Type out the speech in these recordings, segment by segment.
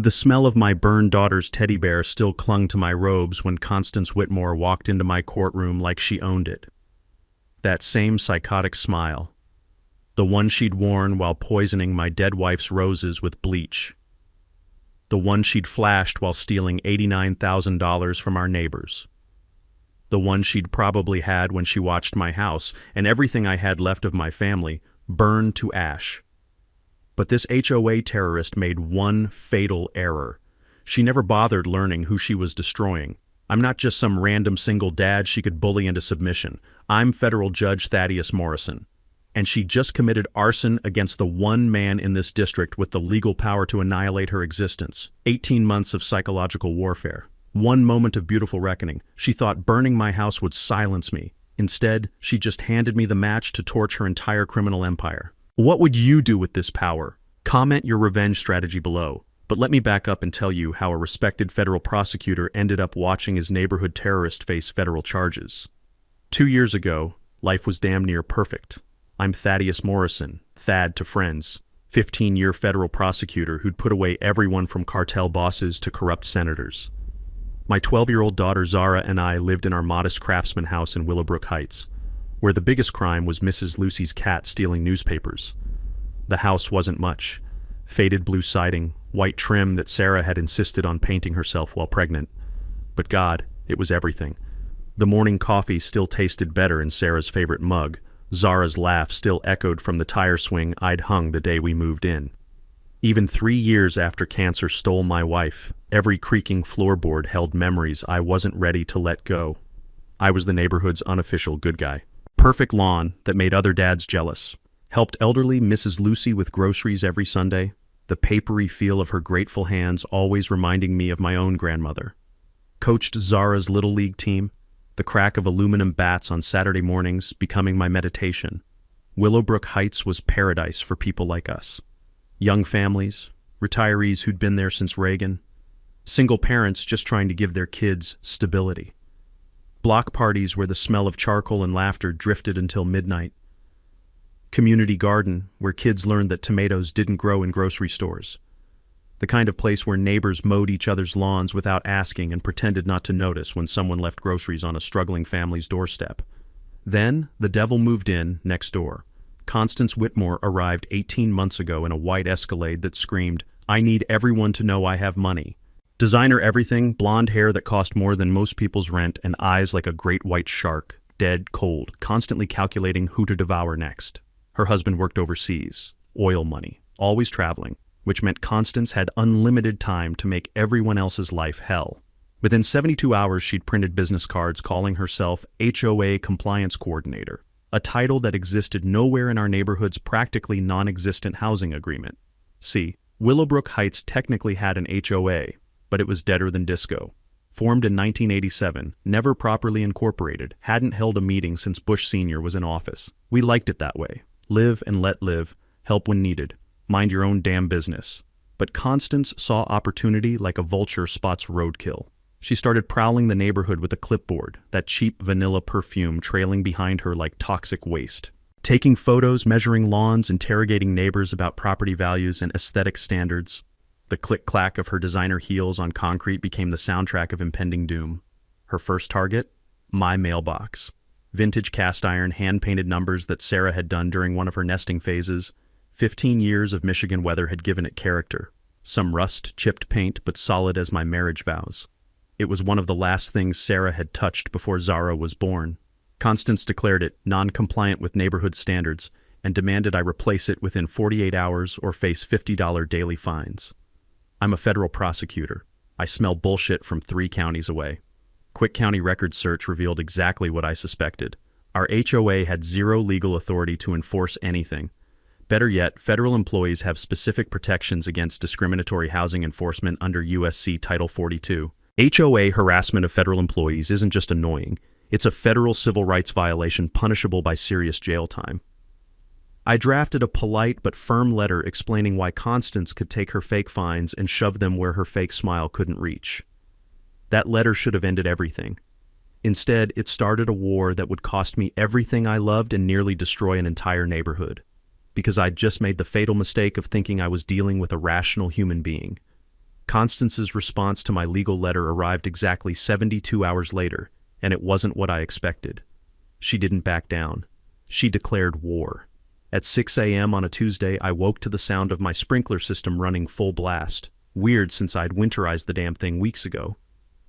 The smell of my burned daughter's teddy bear still clung to my robes when Constance Whitmore walked into my courtroom like she owned it. That same psychotic smile. The one she'd worn while poisoning my dead wife's roses with bleach. The one she'd flashed while stealing $89,000 from our neighbors. The one she'd probably had when she watched my house and everything I had left of my family burn to ash. But this HOA terrorist made one fatal error. She never bothered learning who she was destroying. I'm not just some random single dad she could bully into submission. I'm federal Judge Thaddeus Morrison. And she just committed arson against the one man in this district with the legal power to annihilate her existence. 18 months of psychological warfare. One moment of beautiful reckoning. She thought burning my house would silence me. Instead, she just handed me the match to torch her entire criminal empire. What would you do with this power? Comment your revenge strategy below. But let me back up and tell you how a respected federal prosecutor ended up watching his neighborhood terrorist face federal charges. 2 years ago, life was damn near perfect. I'm Thaddeus Morrison, Thad to friends, 15-year federal prosecutor who'd put away everyone from cartel bosses to corrupt senators. My 12-year-old daughter Zara and I lived in our modest craftsman house in Willowbrook Heights, where the biggest crime was Mrs. Lucy's cat stealing newspapers. The house wasn't much. Faded blue siding, white trim that Sarah had insisted on painting herself while pregnant. But God, it was everything. The morning coffee still tasted better in Sarah's favorite mug. Zara's laugh still echoed from the tire swing I'd hung the day we moved in. Even 3 years after cancer stole my wife, every creaking floorboard held memories I wasn't ready to let go. I was the neighborhood's unofficial good guy. Perfect lawn that made other dads jealous. Helped elderly Mrs. Lucy with groceries every Sunday. The papery feel of her grateful hands always reminding me of my own grandmother. Coached Zara's Little League team. The crack of aluminum bats on Saturday mornings becoming my meditation. Willowbrook Heights was paradise for people like us. Young families, retirees who'd been there since Reagan, single parents just trying to give their kids stability. Block parties where the smell of charcoal and laughter drifted until midnight. Community garden where kids learned that tomatoes didn't grow in grocery stores. The kind of place where neighbors mowed each other's lawns without asking and pretended not to notice when someone left groceries on a struggling family's doorstep. Then, the devil moved in next door. Constance Whitmore arrived 18 months ago in a white Escalade that screamed, "I need everyone to know I have money." Designer everything, blonde hair that cost more than most people's rent, and eyes like a great white shark, dead cold, constantly calculating who to devour next. Her husband worked overseas, oil money, always traveling, which meant Constance had unlimited time to make everyone else's life hell. Within 72 hours, she'd printed business cards calling herself HOA Compliance Coordinator, a title that existed nowhere in our neighborhood's practically non-existent housing agreement. See, Willowbrook Heights technically had an HOA, but it was deader than disco. Formed in 1987, never properly incorporated, hadn't held a meeting since Bush Sr. was in office. We liked it that way. Live and let live, help when needed, mind your own damn business. But Constance saw opportunity like a vulture spots roadkill. She started prowling the neighborhood with a clipboard, that cheap vanilla perfume trailing behind her like toxic waste. Taking photos, measuring lawns, interrogating neighbors about property values and aesthetic standards. The click-clack of her designer heels on concrete became the soundtrack of impending doom. Her first target? My mailbox. Vintage cast iron, hand-painted numbers that Sarah had done during one of her nesting phases. 15 years of Michigan weather had given it character. Some rust, chipped paint, but solid as my marriage vows. It was one of the last things Sarah had touched before Zara was born. Constance declared it non-compliant with neighborhood standards and demanded I replace it within 48 hours or face $50 daily fines. I'm a federal prosecutor. I smell bullshit from 3 counties away. Quick County record search revealed exactly what I suspected. Our HOA had zero legal authority to enforce anything. Better yet, federal employees have specific protections against discriminatory housing enforcement under USC Title 42. HOA harassment of federal employees isn't just annoying. It's a federal civil rights violation punishable by serious jail time. I drafted a polite but firm letter explaining why Constance could take her fake fines and shove them where her fake smile couldn't reach. That letter should have ended everything. Instead, it started a war that would cost me everything I loved and nearly destroy an entire neighborhood. Because I'd just made the fatal mistake of thinking I was dealing with a rational human being. Constance's response to my legal letter arrived exactly 72 hours later, and it wasn't what I expected. She didn't back down. She declared war. At 6 a.m. on a Tuesday, I woke to the sound of my sprinkler system running full blast. Weird since I'd winterized the damn thing weeks ago.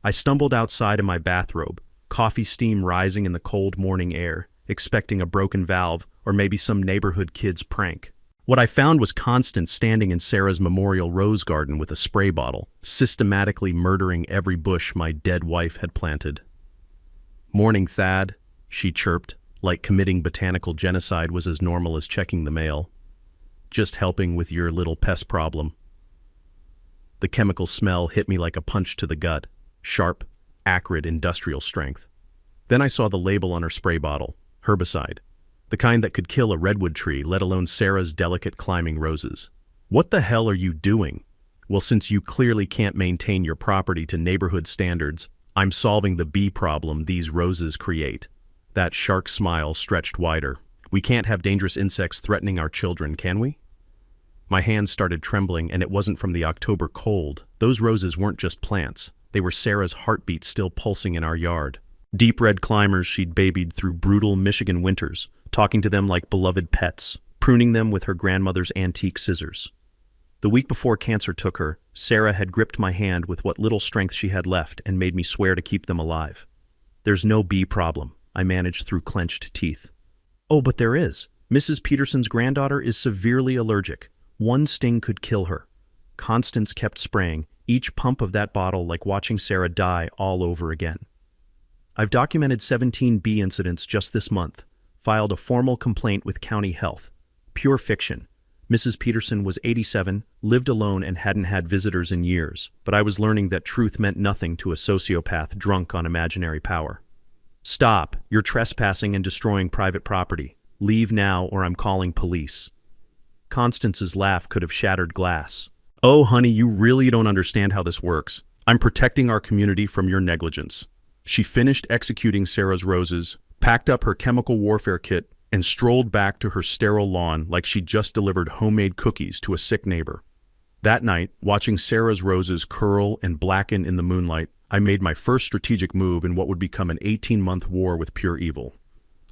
I stumbled outside in my bathrobe, coffee steam rising in the cold morning air, expecting a broken valve or maybe some neighborhood kid's prank. What I found was Constance standing in Sarah's memorial rose garden with a spray bottle, systematically murdering every bush my dead wife had planted. "Morning, Thad," she chirped, like committing botanical genocide was as normal as checking the mail. "Just helping with your little pest problem." The chemical smell hit me like a punch to the gut, sharp, acrid industrial strength. Then I saw the label on her spray bottle, herbicide, the kind that could kill a redwood tree, let alone Sarah's delicate climbing roses. "What the hell are you doing?" "Well, since you clearly can't maintain your property to neighborhood standards, I'm solving the bee problem these roses create." That shark smile stretched wider. "We can't have dangerous insects threatening our children, can we?" My hands started trembling, and it wasn't from the October cold. Those roses weren't just plants. They were Sarah's heartbeat still pulsing in our yard. Deep red climbers she'd babied through brutal Michigan winters, talking to them like beloved pets, pruning them with her grandmother's antique scissors. The week before cancer took her, Sarah had gripped my hand with what little strength she had left and made me swear to keep them alive. "There's no bee problem," I managed through clenched teeth. "Oh, but there is. Mrs. Peterson's granddaughter is severely allergic. One sting could kill her." Constance kept spraying, each pump of that bottle like watching Sarah die all over again. "I've documented 17 bee incidents just this month, filed a formal complaint with County Health. Pure fiction. Mrs. Peterson was 87, lived alone and hadn't had visitors in years, but I was learning that truth meant nothing to a sociopath drunk on imaginary power." "Stop. You're trespassing and destroying private property. Leave now or I'm calling police." Constance's laugh could have shattered glass. "Oh, honey, you really don't understand how this works. I'm protecting our community from your negligence." She finished executing Sarah's roses, packed up her chemical warfare kit, and strolled back to her sterile lawn like she'd just delivered homemade cookies to a sick neighbor. That night, watching Sarah's roses curl and blacken in the moonlight, I made my first strategic move in what would become an 18-month war with pure evil.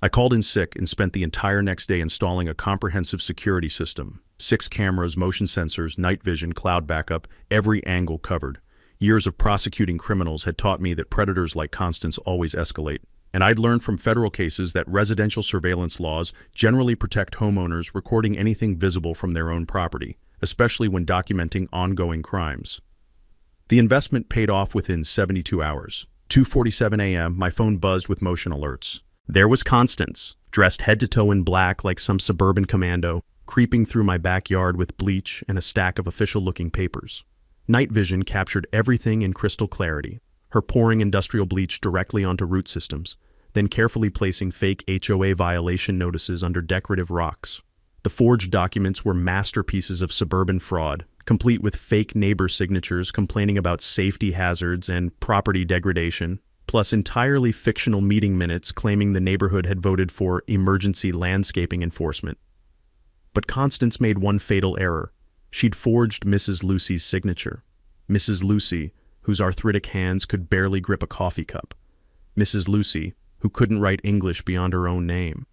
I called in sick and spent the entire next day installing a comprehensive security system. 6 cameras, motion sensors, night vision, cloud backup, every angle covered. Years of prosecuting criminals had taught me that predators like Constance always escalate. And I'd learned from federal cases that residential surveillance laws generally protect homeowners recording anything visible from their own property, especially when documenting ongoing crimes. The investment paid off within 72 hours. 2:47 a.m., my phone buzzed with motion alerts. There was Constance, dressed head to toe in black like some suburban commando, creeping through my backyard with bleach and a stack of official-looking papers. Night vision captured everything in crystal clarity, her pouring industrial bleach directly onto root systems, then carefully placing fake HOA violation notices under decorative rocks. The forged documents were masterpieces of suburban fraud, complete with fake neighbor signatures complaining about safety hazards and property degradation, plus entirely fictional meeting minutes claiming the neighborhood had voted for emergency landscaping enforcement. But Constance made one fatal error. She'd forged Mrs. Lucy's signature. Mrs. Lucy, whose arthritic hands could barely grip a coffee cup. Mrs. Lucy, who couldn't write English beyond her own name.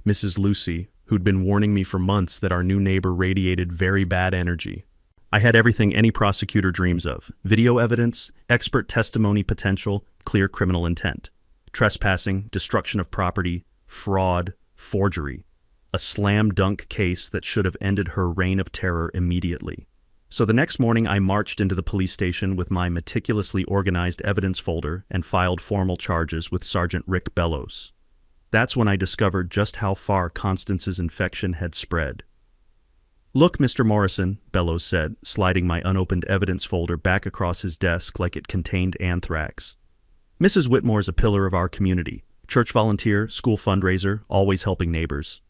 Mrs. Lucy, who'd been warning me for months that our new neighbor radiated very bad energy. I had everything any prosecutor dreams of: video evidence, expert testimony potential, clear criminal intent, trespassing, destruction of property, fraud, forgery. A slam dunk case that should have ended her reign of terror immediately. So the next morning I marched into the police station with my meticulously organized evidence folder and filed formal charges with Sergeant Rick Bellows. That's when I discovered just how far Constance's infection had spread. "Look, Mr. Morrison," Bellows said, sliding my unopened evidence folder back across his desk like it contained anthrax. "Mrs. Whitmore's a pillar of our community. Church volunteer, school fundraiser, always helping neighbors.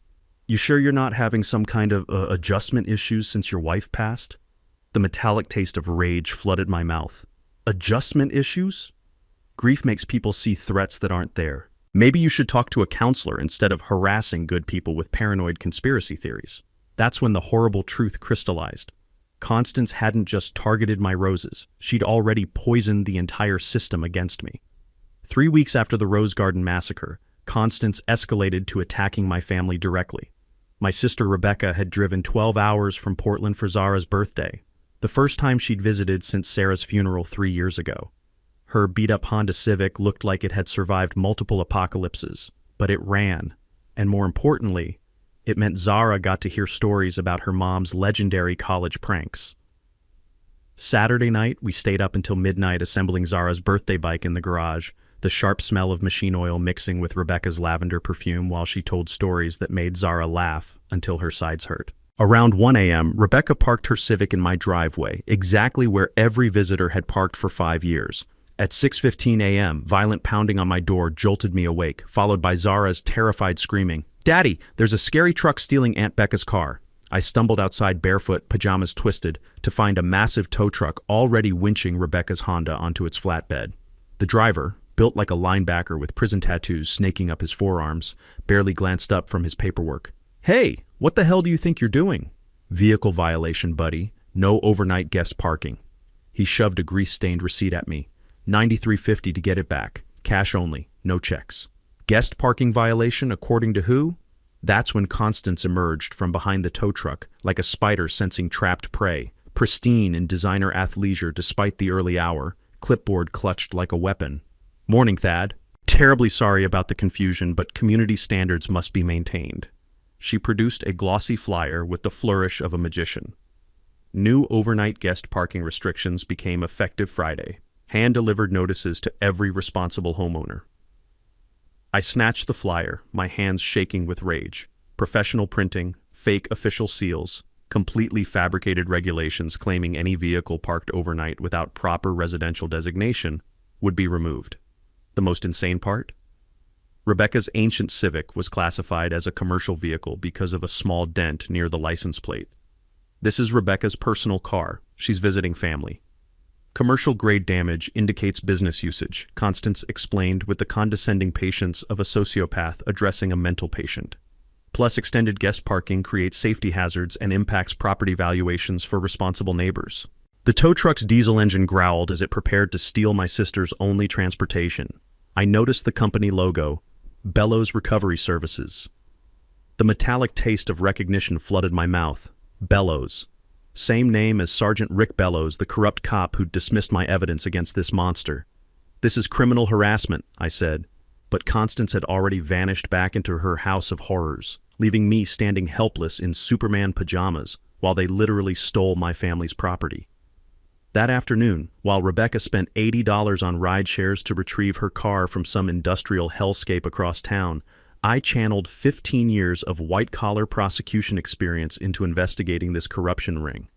You sure you're not having some kind of adjustment issues since your wife passed?" The metallic taste of rage flooded my mouth. Adjustment issues? Grief makes people see threats that aren't there. Maybe you should talk to a counselor instead of harassing good people with paranoid conspiracy theories. That's when the horrible truth crystallized. Constance hadn't just targeted my roses, she'd already poisoned the entire system against me. 3 weeks after the Rose Garden massacre, Constance escalated to attacking my family directly. My sister Rebecca had driven 12 hours from Portland for Zara's birthday, the first time she'd visited since Sarah's funeral 3 years ago. Her beat-up Honda Civic looked like it had survived multiple apocalypses, but it ran, and more importantly, it meant Zara got to hear stories about her mom's legendary college pranks. Saturday night, we stayed up until midnight assembling Zara's birthday bike in the garage, the sharp smell of machine oil mixing with Rebecca's lavender perfume while she told stories that made Zara laugh until her sides hurt. Around 1 a.m., Rebecca parked her Civic in my driveway, exactly where every visitor had parked for 5 years. At 6:15 a.m., violent pounding on my door jolted me awake, followed by Zara's terrified screaming, "Daddy, there's a scary truck stealing Aunt Becca's car." I stumbled outside barefoot, pajamas twisted, to find a massive tow truck already winching Rebecca's Honda onto its flatbed. The driver, built like a linebacker with prison tattoos snaking up his forearms, barely glanced up from his paperwork. "Hey, what the hell do you think you're doing?" "Vehicle violation, buddy. No overnight guest parking." He shoved a grease-stained receipt at me. $93.50 to get it back. Cash only, no checks. Guest parking violation according to who? That's when Constance emerged from behind the tow truck, like a spider sensing trapped prey, pristine in designer athleisure despite the early hour, clipboard clutched like a weapon. "Morning, Thad. Terribly sorry about the confusion, but community standards must be maintained." She produced a glossy flyer with the flourish of a magician. New overnight guest parking restrictions became effective Friday. Hand-delivered notices to every responsible homeowner. I snatched the flyer, my hands shaking with rage. Professional printing, fake official seals, completely fabricated regulations claiming any vehicle parked overnight without proper residential designation would be removed. The most insane part? Rebecca's ancient Civic was classified as a commercial vehicle because of a small dent near the license plate. This is Rebecca's personal car. She's visiting family. Commercial-grade damage indicates business usage, Constance explained with the condescending patience of a sociopath addressing a mental patient. Plus, extended guest parking creates safety hazards and impacts property valuations for responsible neighbors. The tow truck's diesel engine growled as it prepared to steal my sister's only transportation. I noticed the company logo, Bellows Recovery Services. The metallic taste of recognition flooded my mouth. Bellows. Same name as Sergeant Rick Bellows, the corrupt cop who dismissed my evidence against this monster. "This is criminal harassment," I said, but Constance had already vanished back into her house of horrors, leaving me standing helpless in Superman pajamas while they literally stole my family's property. That afternoon, while Rebecca spent $80 on ride shares to retrieve her car from some industrial hellscape across town, I channeled 15 years of white-collar prosecution experience into investigating this corruption ring.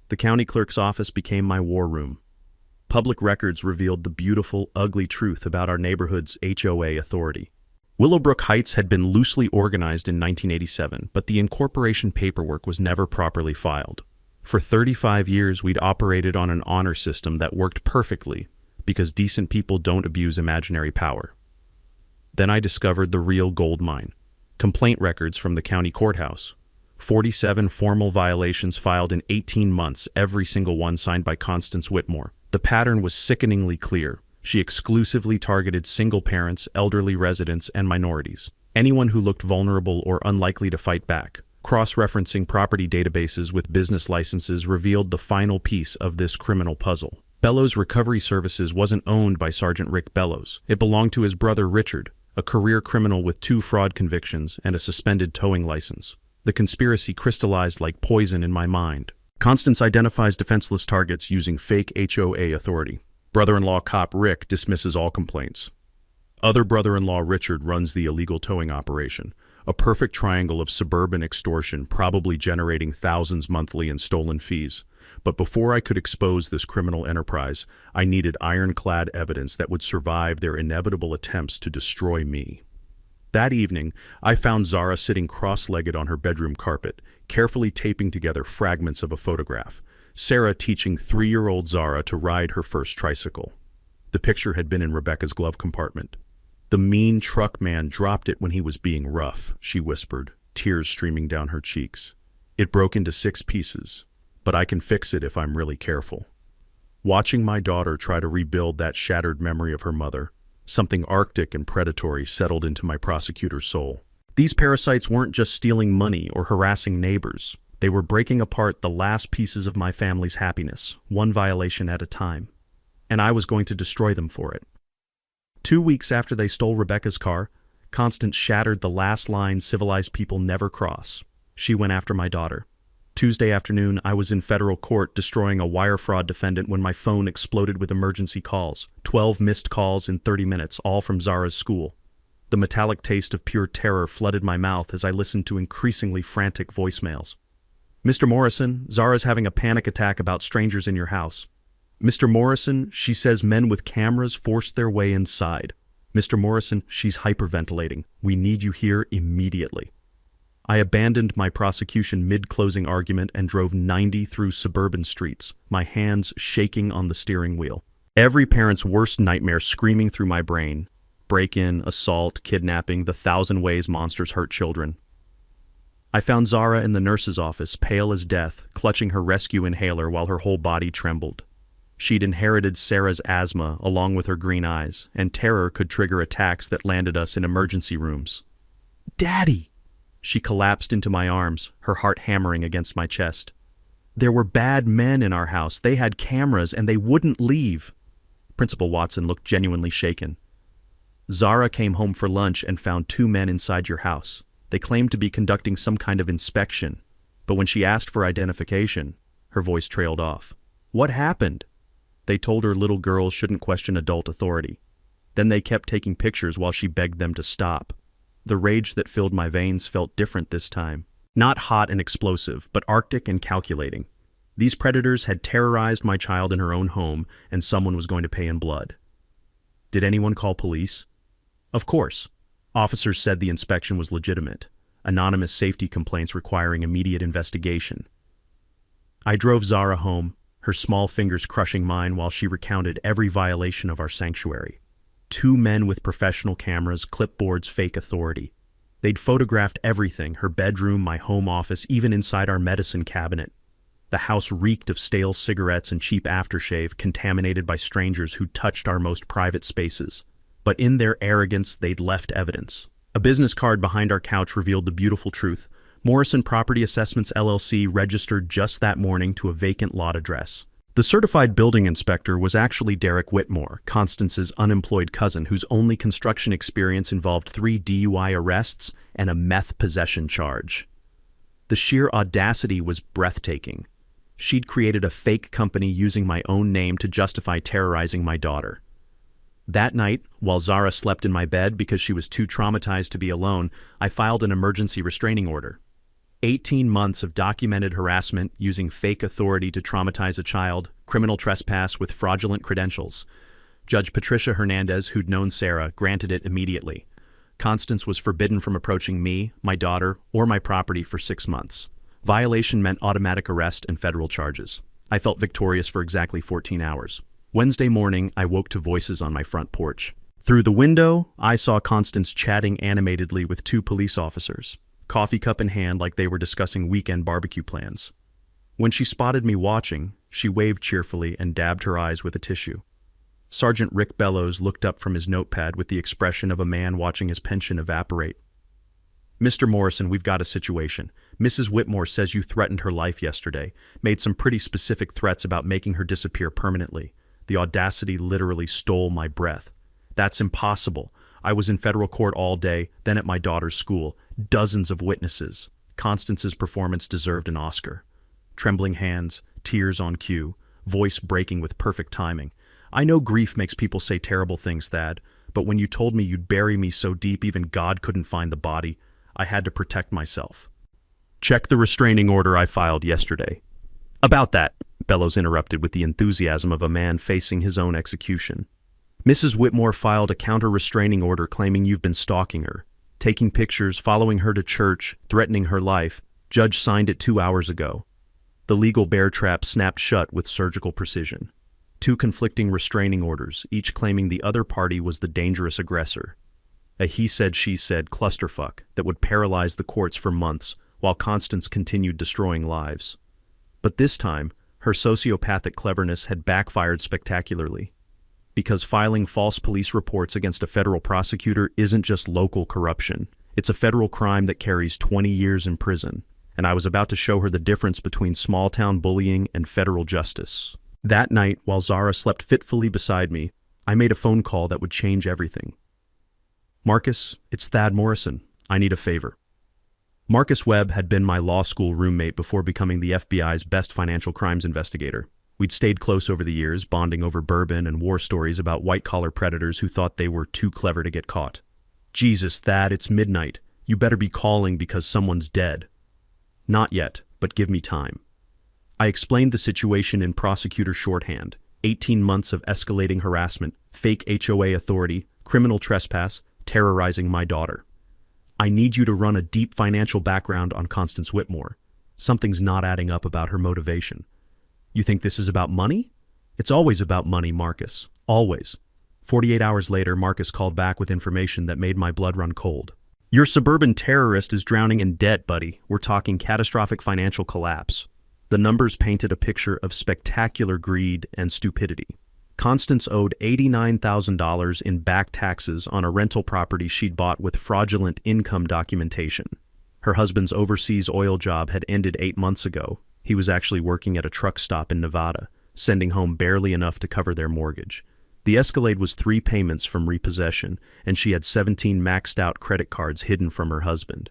The county clerk's office became my war room. Public records revealed the beautiful, ugly truth about our neighborhood's HOA authority. Willowbrook Heights had been loosely organized in 1987, but the incorporation paperwork was never properly filed. For 35 years, we'd operated on an honor system that worked perfectly because decent people don't abuse imaginary power. Then I discovered the real gold mine. Complaint records from the county courthouse. 47 formal violations filed in 18 months, every single one signed by Constance Whitmore. The pattern was sickeningly clear. She exclusively targeted single parents, elderly residents, and minorities. Anyone who looked vulnerable or unlikely to fight back. Cross-referencing property databases with business licenses revealed the final piece of this criminal puzzle. Bellows Recovery Services wasn't owned by Sergeant Rick Bellows. It belonged to his brother Richard, a career criminal with 2 fraud convictions and a suspended towing license. The conspiracy crystallized like poison in my mind. Constance identifies defenseless targets using fake HOA authority. Brother-in-law cop Rick dismisses all complaints. Other brother-in-law Richard runs the illegal towing operation, a perfect triangle of suburban extortion probably generating thousands monthly in stolen fees. But before I could expose this criminal enterprise, I needed ironclad evidence that would survive their inevitable attempts to destroy me. That evening, I found Zara sitting cross-legged on her bedroom carpet, carefully taping together fragments of a photograph. Sarah teaching 3-year-old Zara to ride her first tricycle. The picture had been in Rebecca's glove compartment. "The mean truck man dropped it when he was being rough," she whispered, tears streaming down her cheeks. "It broke into 6 pieces. but I can fix it if I'm really careful. Watching my daughter try to rebuild that shattered memory of her mother, something arctic and predatory settled into my prosecutor's soul. These parasites weren't just stealing money or harassing neighbors. They were breaking apart the last pieces of my family's happiness, one violation at a time. And I was going to destroy them for it. 2 weeks after they stole Rebecca's car, Constance shattered the last line civilized people never cross. She went after my daughter. Tuesday afternoon, I was in federal court destroying a wire fraud defendant when my phone exploded with emergency calls. 12 missed calls in 30 minutes, all from Zara's school. The metallic taste of pure terror flooded my mouth as I listened to increasingly frantic voicemails. Mr. Morrison, Zara's having a panic attack about strangers in your house. Mr. Morrison, she says men with cameras forced their way inside. Mr. Morrison, she's hyperventilating. We need you here immediately. I abandoned my prosecution mid-closing argument and drove 90 through suburban streets, my hands shaking on the steering wheel. Every parent's worst nightmare screaming through my brain. Break-in, assault, kidnapping, the 1,000 ways monsters hurt children. I found Zara in the nurse's office, pale as death, clutching her rescue inhaler while her whole body trembled. She'd inherited Sarah's asthma along with her green eyes, and terror could trigger attacks that landed us in emergency rooms. "Daddy!" She collapsed into my arms, her heart hammering against my chest. "There were bad men in our house. They had cameras, and they wouldn't leave." Principal Watson looked genuinely shaken. "Zara came home for lunch and found 2 men inside your house. They claimed to be conducting some kind of inspection, but when she asked for identification, her voice trailed off. What happened?" They told her little girls shouldn't question adult authority. Then they kept taking pictures while she begged them to stop. The rage that filled my veins felt different this time. Not hot and explosive, but arctic and calculating. These predators had terrorized my child in her own home, and someone was going to pay in blood. Did anyone call police? Of course. Officers said the inspection was legitimate. Anonymous safety complaints requiring immediate investigation. I drove Zara home, her small fingers crushing mine while she recounted every violation of our sanctuary. 2 men with professional cameras, clipboards, fake authority. They'd photographed everything, her bedroom, my home office, even inside our medicine cabinet. The house reeked of stale cigarettes and cheap aftershave, contaminated by strangers who touched our most private spaces. But in their arrogance, they'd left evidence. A business card behind our couch revealed the beautiful truth. Morrison Property Assessments LLC registered just that morning to a vacant lot address. The certified building inspector was actually Derek Whitmore, Constance's unemployed cousin, whose only construction experience involved 3 DUI arrests and a meth possession charge. The sheer audacity was breathtaking. She'd created a fake company using my own name to justify terrorizing my daughter. That night, while Zara slept in my bed because she was too traumatized to be alone, I filed an emergency restraining order. 18 months of documented harassment using fake authority to traumatize a child, criminal trespass with fraudulent credentials. Judge Patricia Hernandez, who'd known Sarah, granted it immediately. Constance was forbidden from approaching me, my daughter, or my property for 6 months. Violation meant automatic arrest and federal charges. I felt victorious for exactly 14 hours. Wednesday morning, I woke to voices on my front porch. Through the window, I saw Constance chatting animatedly with 2 police officers, coffee cup in hand like they were discussing weekend barbecue plans. When she spotted me watching, she waved cheerfully and dabbed her eyes with a tissue. Sergeant Rick Bellows looked up from his notepad with the expression of a man watching his pension evaporate. "Mr. Morrison, we've got a situation. Mrs. Whitmore says you threatened her life yesterday, made some pretty specific threats about making her disappear permanently. The audacity literally stole my breath. That's impossible. I was in federal court all day, then at my daughter's school. Dozens of witnesses. Constance's performance deserved an Oscar. Trembling hands, tears on cue, voice breaking with perfect timing. I know grief makes people say terrible things, Thad, but when you told me you'd bury me so deep even God couldn't find the body, I had to protect myself. Check the restraining order I filed yesterday." "About that," Bellows interrupted with the enthusiasm of a man facing his own execution. "Mrs. Whitmore filed a counter-restraining order claiming you've been stalking her, taking pictures, following her to church, threatening her life. Judge signed it 2 hours ago." The legal bear trap snapped shut with surgical precision. 2 conflicting restraining orders, each claiming the other party was the dangerous aggressor. A he-said-she-said clusterfuck that would paralyze the courts for months while Constance continued destroying lives. But this time, her sociopathic cleverness had backfired spectacularly. Because filing false police reports against a federal prosecutor isn't just local corruption. It's a federal crime that carries 20 years in prison. And I was about to show her the difference between small-town bullying and federal justice. That night, while Zara slept fitfully beside me, I made a phone call that would change everything. Marcus, it's Thad Morrison. I need a favor. Marcus Webb had been my law school roommate before becoming the FBI's best financial crimes investigator. We'd stayed close over the years, bonding over bourbon and war stories about white-collar predators who thought they were too clever to get caught. Jesus, Thad, it's midnight. You better be calling because someone's dead. Not yet, but give me time. I explained the situation in prosecutor shorthand. 18 months of escalating harassment, fake HOA authority, criminal trespass, terrorizing my daughter. I need you to run a deep financial background on Constance Whitmore. Something's not adding up about her motivation. You think this is about money? It's always about money, Marcus. Always. 48 hours later, Marcus called back with information that made my blood run cold. Your suburban terrorist is drowning in debt, buddy. We're talking catastrophic financial collapse. The numbers painted a picture of spectacular greed and stupidity. Constance owed $89,000 in back taxes on a rental property she'd bought with fraudulent income documentation. Her husband's overseas oil job had ended 8 months ago. He was actually working at a truck stop in Nevada, sending home barely enough to cover their mortgage. The Escalade was 3 payments from repossession, and she had 17 maxed-out credit cards hidden from her husband.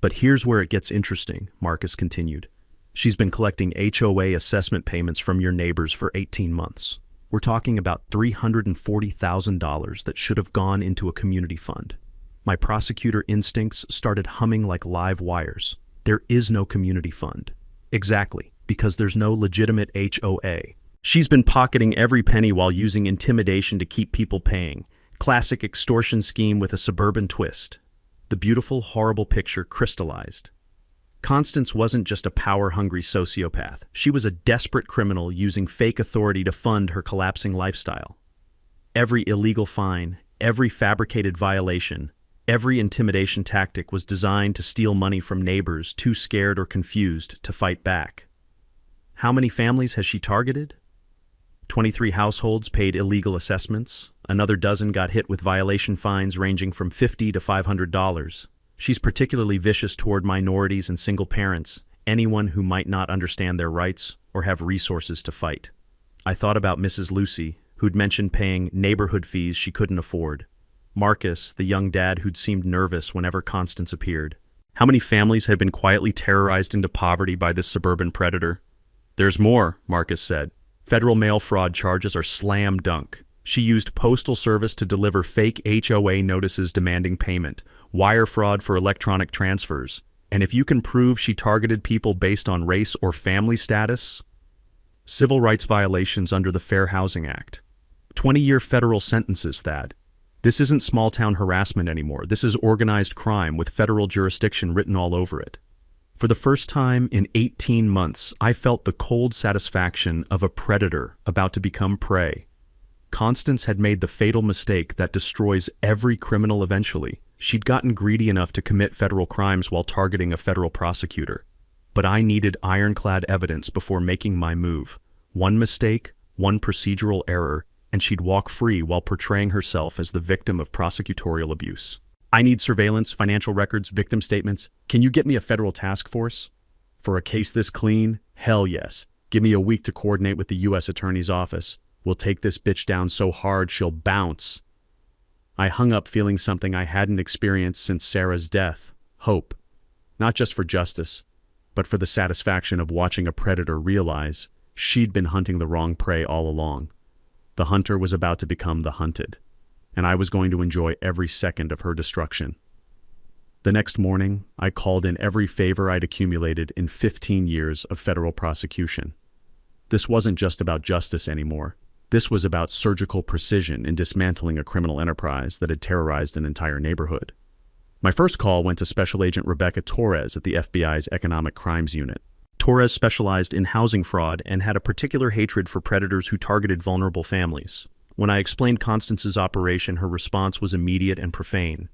But here's where it gets interesting, Marcus continued. She's been collecting HOA assessment payments from your neighbors for 18 months. We're talking about $340,000 that should have gone into a community fund. My prosecutor instincts started humming like live wires. There is no community fund. Exactly, because there's no legitimate HOA. She's been pocketing every penny while using intimidation to keep people paying. Classic extortion scheme with a suburban twist. The beautiful, horrible picture crystallized. Constance wasn't just a power-hungry sociopath. She was a desperate criminal using fake authority to fund her collapsing lifestyle. Every illegal fine, every fabricated violation, every intimidation tactic was designed to steal money from neighbors too scared or confused to fight back. How many families has she targeted? 23 households paid illegal assessments. Another dozen got hit with violation fines ranging from $50 to $500. She's particularly vicious toward minorities and single parents, anyone who might not understand their rights or have resources to fight. I thought about Mrs. Lucy, who'd mentioned paying neighborhood fees she couldn't afford. Marcus, the young dad who'd seemed nervous whenever Constance appeared. How many families had been quietly terrorized into poverty by this suburban predator? There's more, Marcus said. Federal mail fraud charges are slam dunk. She used postal service to deliver fake HOA notices demanding payment, wire fraud for electronic transfers. And if you can prove she targeted people based on race or family status, civil rights violations under the Fair Housing Act. 20-year federal sentences, Thad. This isn't small-town harassment anymore. This is organized crime with federal jurisdiction written all over it. For the first time in 18 months, I felt the cold satisfaction of a predator about to become prey. Constance had made the fatal mistake that destroys every criminal eventually. She'd gotten greedy enough to commit federal crimes while targeting a federal prosecutor. But I needed ironclad evidence before making my move. One mistake, one procedural error, and she'd walk free while portraying herself as the victim of prosecutorial abuse. I need surveillance, financial records, victim statements. Can you get me a federal task force? For a case this clean? Hell yes. Give me a week to coordinate with the U.S. Attorney's Office. We'll take this bitch down so hard she'll bounce. I hung up feeling something I hadn't experienced since Sarah's death. Hope. Not just for justice, but for the satisfaction of watching a predator realize she'd been hunting the wrong prey all along. The hunter was about to become the hunted, and I was going to enjoy every second of her destruction. The next morning, I called in every favor I'd accumulated in 15 years of federal prosecution. This wasn't just about justice anymore. This was about surgical precision in dismantling a criminal enterprise that had terrorized an entire neighborhood. My first call went to Special Agent Rebecca Torres at the FBI's Economic Crimes Unit. Torres specialized in housing fraud and had a particular hatred for predators who targeted vulnerable families. When I explained Constance's operation, her response was immediate and profane.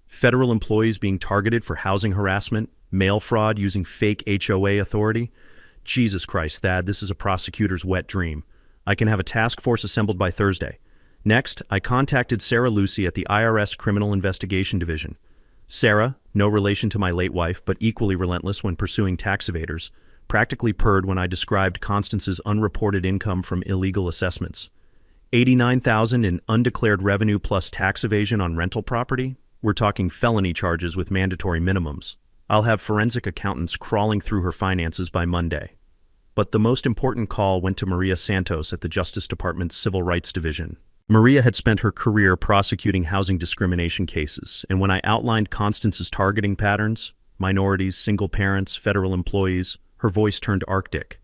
Federal employees being targeted for housing harassment, mail fraud using fake HOA authority? Jesus Christ, Thad, this is a prosecutor's wet dream. I can have a task force assembled by Thursday. Next, I contacted Sarah Lucy at the IRS Criminal Investigation Division. Sarah, no relation to my late wife, but equally relentless when pursuing tax evaders, practically purred when I described Constance's unreported income from illegal assessments. $89,000 in undeclared revenue plus tax evasion on rental property? We're talking felony charges with mandatory minimums. I'll have forensic accountants crawling through her finances by Monday. But the most important call went to Maria Santos at the Justice Department's Civil Rights Division. Maria had spent her career prosecuting housing discrimination cases, and when I outlined Constance's targeting patterns, minorities, single parents, federal employees, her voice turned Arctic.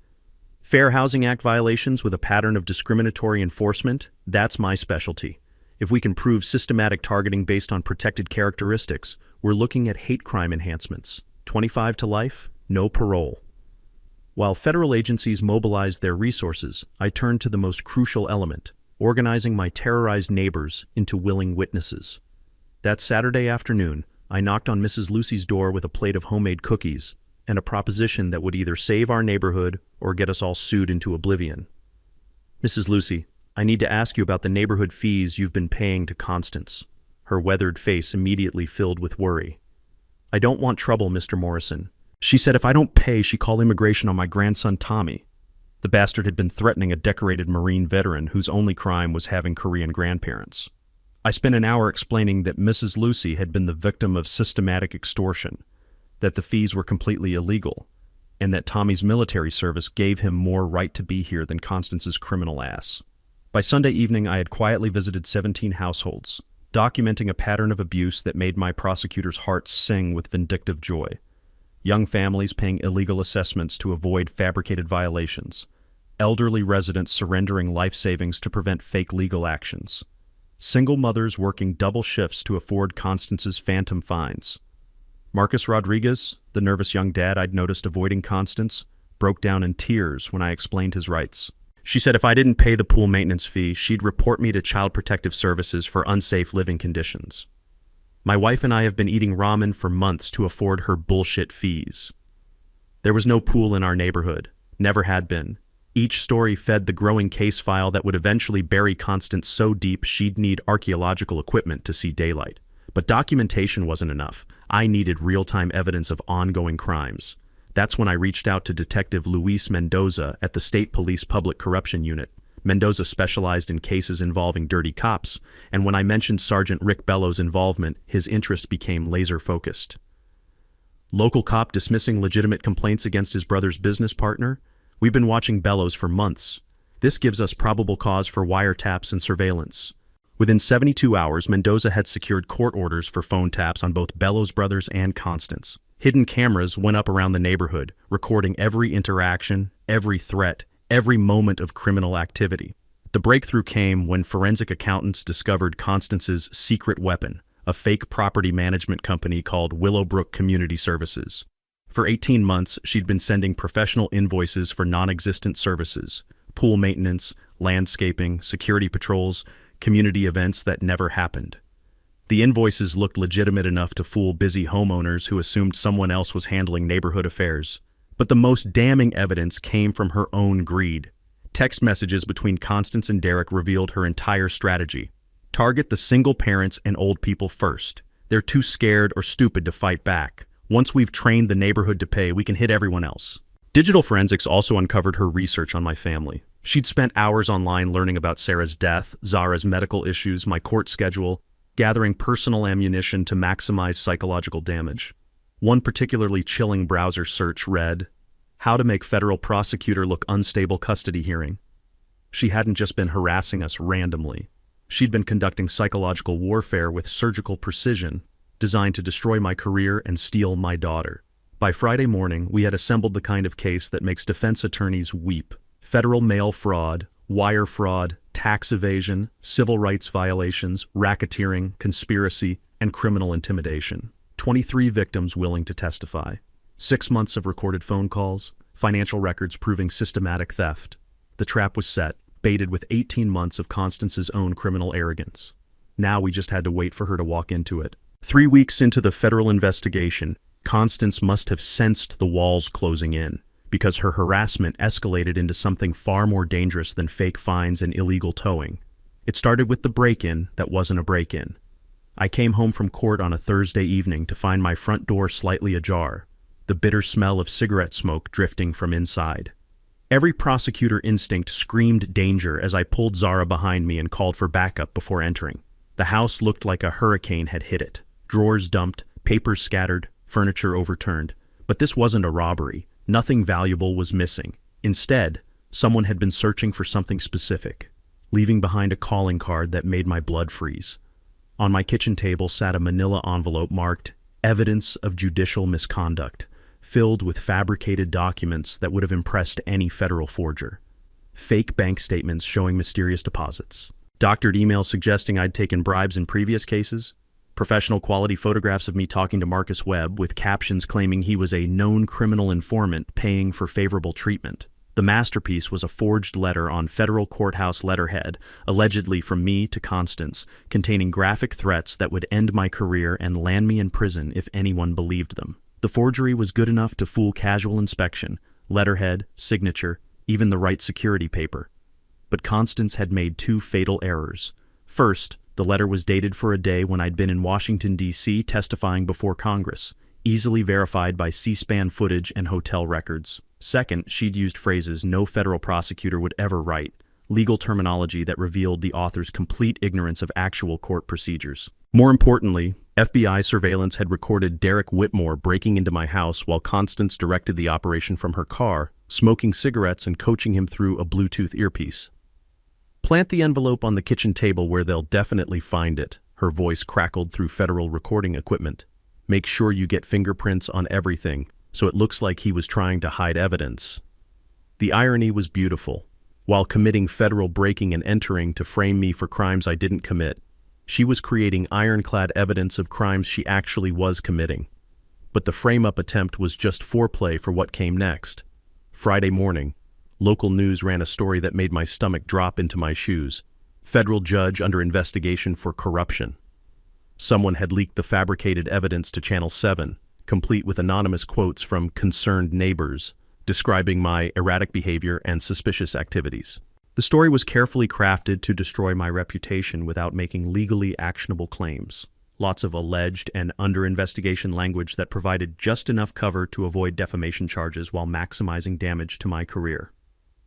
Fair Housing Act violations with a pattern of discriminatory enforcement, that's my specialty. If we can prove systematic targeting based on protected characteristics, we're looking at hate crime enhancements. 25 to life, no parole. While federal agencies mobilized their resources, I turned to the most crucial element, organizing my terrorized neighbors into willing witnesses. That Saturday afternoon, I knocked on Mrs. Lucy's door with a plate of homemade cookies and a proposition that would either save our neighborhood or get us all sued into oblivion. Mrs. Lucy, I need to ask you about the neighborhood fees you've been paying to Constance. Her weathered face immediately filled with worry. I don't want trouble, Mr. Morrison. She said if I don't pay, she'd call immigration on my grandson Tommy. The bastard had been threatening a decorated Marine veteran whose only crime was having Korean grandparents. I spent an hour explaining that Mrs. Lucy had been the victim of systematic extortion, that the fees were completely illegal, and that Tommy's military service gave him more right to be here than Constance's criminal ass. By Sunday evening, I had quietly visited 17 households, documenting a pattern of abuse that made my prosecutor's heart sing with vindictive joy. Young families paying illegal assessments to avoid fabricated violations. Elderly residents surrendering life savings to prevent fake legal actions. Single mothers working double shifts to afford Constance's phantom fines. Marcus Rodriguez, the nervous young dad I'd noticed avoiding Constance, broke down in tears when I explained his rights. She said if I didn't pay the pool maintenance fee, she'd report me to Child Protective Services for unsafe living conditions. My wife and I have been eating ramen for months to afford her bullshit fees. There was no pool in our neighborhood. Never had been. Each story fed the growing case file that would eventually bury Constance so deep she'd need archaeological equipment to see daylight. But documentation wasn't enough. I needed real-time evidence of ongoing crimes. That's when I reached out to Detective Luis Mendoza at the State Police Public Corruption Unit. Mendoza specialized in cases involving dirty cops, and when I mentioned Sergeant Rick Bellows' involvement, his interest became laser-focused. Local cop dismissing legitimate complaints against his brother's business partner? We've been watching Bellows for months. This gives us probable cause for wiretaps and surveillance. Within 72 hours, Mendoza had secured court orders for phone taps on both Bellows brothers and Constance. Hidden cameras went up around the neighborhood, recording every interaction, every threat, every moment of criminal activity. The breakthrough came when forensic accountants discovered Constance's secret weapon, a fake property management company called Willowbrook Community Services. For 18 months, she'd been sending professional invoices for non-existent services, pool maintenance, landscaping, security patrols, community events that never happened. The invoices looked legitimate enough to fool busy homeowners who assumed someone else was handling neighborhood affairs. But the most damning evidence came from her own greed. Text messages between Constance and Derek revealed her entire strategy. Target the single parents and old people first. They're too scared or stupid to fight back. Once we've trained the neighborhood to pay, we can hit everyone else. Digital forensics also uncovered her research on my family. She'd spent hours online learning about Sarah's death, Zara's medical issues, my court schedule, gathering personal ammunition to maximize psychological damage. One particularly chilling browser search read, "How to make federal prosecutor look unstable custody hearing." She hadn't just been harassing us randomly. She'd been conducting psychological warfare with surgical precision, designed to destroy my career and steal my daughter. By Friday morning, we had assembled the kind of case that makes defense attorneys weep. Federal mail fraud, wire fraud, tax evasion, civil rights violations, racketeering, conspiracy, and criminal intimidation. 23 victims willing to testify. 6 months of recorded phone calls, financial records proving systematic theft. The trap was set, baited with 18 months of Constance's own criminal arrogance. Now we just had to wait for her to walk into it. 3 weeks into the federal investigation, Constance must have sensed the walls closing in, because her harassment escalated into something far more dangerous than fake fines and illegal towing. It started with the break-in that wasn't a break-in. I came home from court on a Thursday evening to find my front door slightly ajar, the bitter smell of cigarette smoke drifting from inside. Every prosecutor instinct screamed danger as I pulled Zara behind me and called for backup before entering. The house looked like a hurricane had hit it. Drawers dumped, papers scattered, furniture overturned. But this wasn't a robbery. Nothing valuable was missing. Instead, someone had been searching for something specific, leaving behind a calling card that made my blood freeze. On my kitchen table sat a manila envelope marked "Evidence of Judicial Misconduct," filled with fabricated documents that would have impressed any federal forger. Fake bank statements showing mysterious deposits. Doctored emails suggesting I'd taken bribes in previous cases. Professional quality photographs of me talking to Marcus Webb with captions claiming he was a known criminal informant paying for favorable treatment. The masterpiece was a forged letter on federal courthouse letterhead, allegedly from me to Constance, containing graphic threats that would end my career and land me in prison if anyone believed them. The forgery was good enough to fool casual inspection, letterhead, signature, even the right security paper. But Constance had made two fatal errors. First, the letter was dated for a day when I'd been in Washington, D.C. testifying before Congress, easily verified by C-SPAN footage and hotel records. Second, she'd used phrases no federal prosecutor would ever write, legal terminology that revealed the author's complete ignorance of actual court procedures. More importantly, FBI surveillance had recorded Derek Whitmore breaking into my house while Constance directed the operation from her car, smoking cigarettes and coaching him through a Bluetooth earpiece. "Plant the envelope on the kitchen table where they'll definitely find it," her voice crackled through federal recording equipment. "Make sure you get fingerprints on everything, so it looks like he was trying to hide evidence." The irony was beautiful. While committing federal breaking and entering to frame me for crimes I didn't commit, she was creating ironclad evidence of crimes she actually was committing. But the frame-up attempt was just foreplay for what came next. Friday morning, local news ran a story that made my stomach drop into my shoes. Federal judge under investigation for corruption. Someone had leaked the fabricated evidence to Channel 7, complete with anonymous quotes from concerned neighbors, describing my erratic behavior and suspicious activities. The story was carefully crafted to destroy my reputation without making legally actionable claims. Lots of alleged and under-investigation language that provided just enough cover to avoid defamation charges while maximizing damage to my career.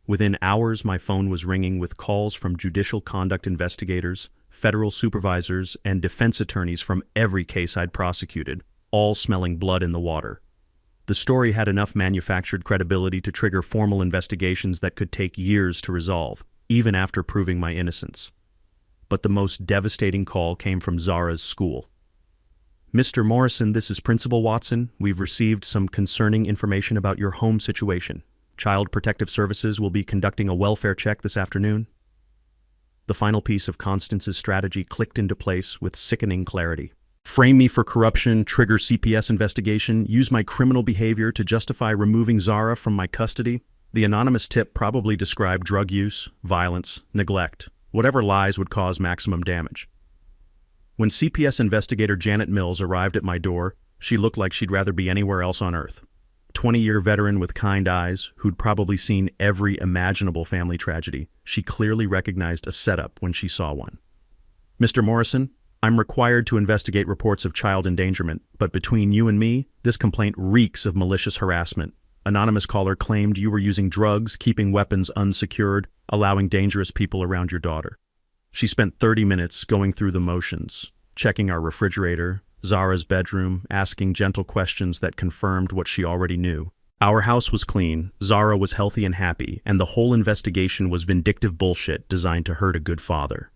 Within hours, my phone was ringing with calls from judicial conduct investigators, federal supervisors, and defense attorneys from every case I'd prosecuted, all smelling blood in the water. The story had enough manufactured credibility to trigger formal investigations that could take years to resolve, even after proving my innocence. But the most devastating call came from Zara's school. "Mr. Morrison, this is Principal Watson. We've received some concerning information about your home situation. Child Protective Services will be conducting a welfare check this afternoon." The final piece of Constance's strategy clicked into place with sickening clarity. Frame me for corruption, trigger CPS investigation, use my criminal behavior to justify removing Zara from my custody. The anonymous tip probably described drug use, violence, neglect, whatever lies would cause maximum damage. When CPS investigator Janet Mills arrived at my door, she looked like she'd rather be anywhere else on earth. 20-year veteran with kind eyes, who'd probably seen every imaginable family tragedy, she clearly recognized a setup when she saw one. "Mr. Morrison, I'm required to investigate reports of child endangerment, but between you and me, this complaint reeks of malicious harassment. Anonymous caller claimed you were using drugs, keeping weapons unsecured, allowing dangerous people around your daughter." She spent 30 minutes going through the motions, checking our refrigerator, Zara's bedroom, asking gentle questions that confirmed what she already knew. Our house was clean, Zara was healthy and happy, and the whole investigation was vindictive bullshit designed to hurt a good father.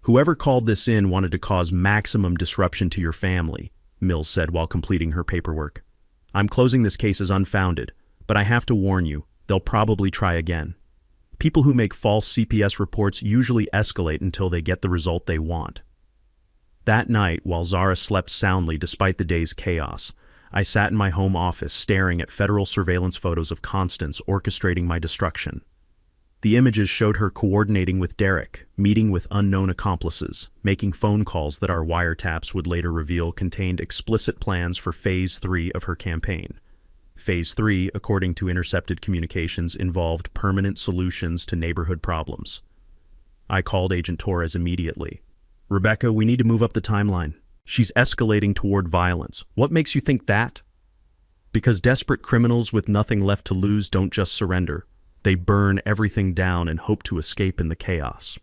"Whoever called this in wanted to cause maximum disruption to your family," Mills said while completing her paperwork. "I'm closing this case as unfounded, but I have to warn you, they'll probably try again. People who make false CPS reports usually escalate until they get the result they want." That night, while Zara slept soundly despite the day's chaos, I sat in my home office staring at federal surveillance photos of Constance orchestrating my destruction. The images showed her coordinating with Derek, meeting with unknown accomplices, making phone calls that our wiretaps would later reveal contained explicit plans for Phase 3 of her campaign. Phase 3, according to intercepted communications, involved permanent solutions to neighborhood problems. I called Agent Torres immediately. "Rebecca, we need to move up the timeline. She's escalating toward violence. What makes you think that?" "Because desperate criminals with nothing left to lose don't just surrender. They burn everything down and hope to escape in the chaos."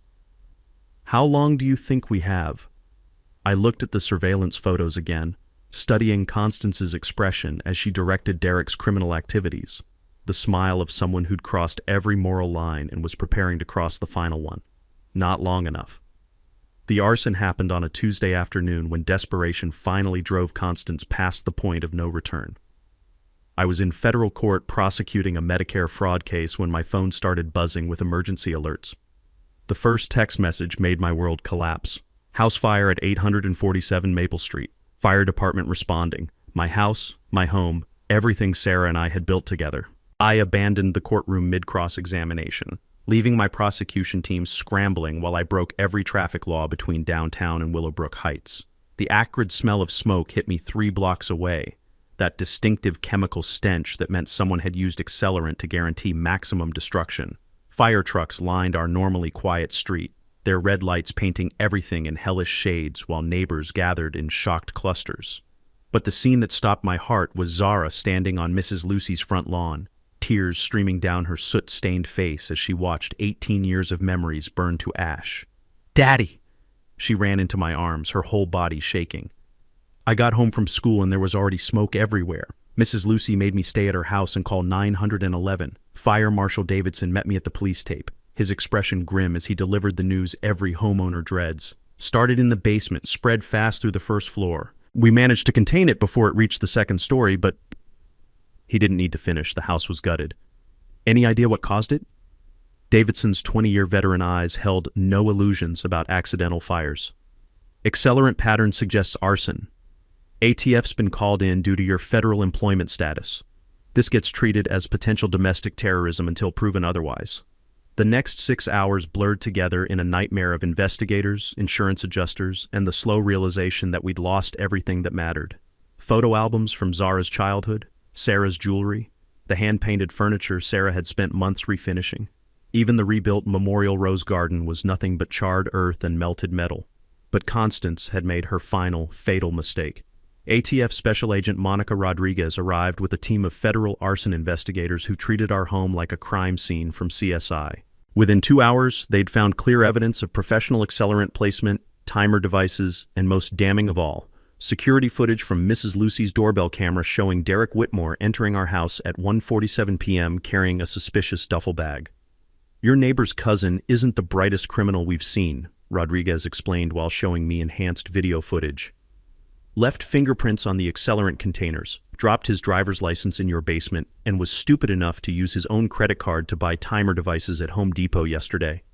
"How long do you think we have?" I looked at the surveillance photos again, studying Constance's expression as she directed Derek's criminal activities, the smile of someone who'd crossed every moral line and was preparing to cross the final one. Not long enough. The arson happened on a Tuesday afternoon when desperation finally drove Constance past the point of no return. I was in federal court prosecuting a Medicare fraud case when my phone started buzzing with emergency alerts. The first text message made my world collapse. "House fire at 847 Maple Street. Fire department responding. My house, my home, everything Sarah and I had built together." I abandoned the courtroom mid-cross-examination, leaving my prosecution team scrambling while I broke every traffic law between downtown and Willowbrook Heights. The acrid smell of smoke hit me 3 blocks away, that distinctive chemical stench that meant someone had used accelerant to guarantee maximum destruction. Fire trucks lined our normally quiet street, their red lights painting everything in hellish shades while neighbors gathered in shocked clusters. But the scene that stopped my heart was Zara standing on Mrs. Lucy's front lawn, tears streaming down her soot-stained face as she watched 18 years of memories burn to ash. "Daddy!" She ran into my arms, her whole body shaking. I got home from school and there was already smoke everywhere. Mrs. Lucy made me stay at her house and call 911. Fire Marshal Davidson met me at the police tape, his expression grim as he delivered the news every homeowner dreads. "Started in the basement, spread fast through the first floor. We managed to contain it before it reached the second story, but..." He didn't need to finish. The house was gutted. "Any idea what caused it?" Davidson's 20-year veteran eyes held no illusions about accidental fires. "Accelerant pattern suggests arson. ATF's been called in due to your federal employment status. This gets treated as potential domestic terrorism until proven otherwise." The next 6 hours blurred together in a nightmare of investigators, insurance adjusters, and the slow realization that we'd lost everything that mattered. Photo albums from Zara's childhood, Sarah's jewelry, the hand-painted furniture Sarah had spent months refinishing. Even the rebuilt Memorial Rose Garden was nothing but charred earth and melted metal. But Constance had made her final, fatal mistake. ATF Special Agent Monica Rodriguez arrived with a team of federal arson investigators who treated our home like a crime scene from CSI. Within 2 hours, they'd found clear evidence of professional accelerant placement, timer devices, and most damning of all, security footage from Mrs. Lucy's doorbell camera showing Derek Whitmore entering our house at 1:47 p.m. carrying a suspicious duffel bag. "Your neighbor's cousin isn't the brightest criminal we've seen," Rodriguez explained while showing me enhanced video footage. "Left fingerprints on the accelerant containers, dropped his driver's license in your basement, and was stupid enough to use his own credit card to buy timer devices at Home Depot yesterday."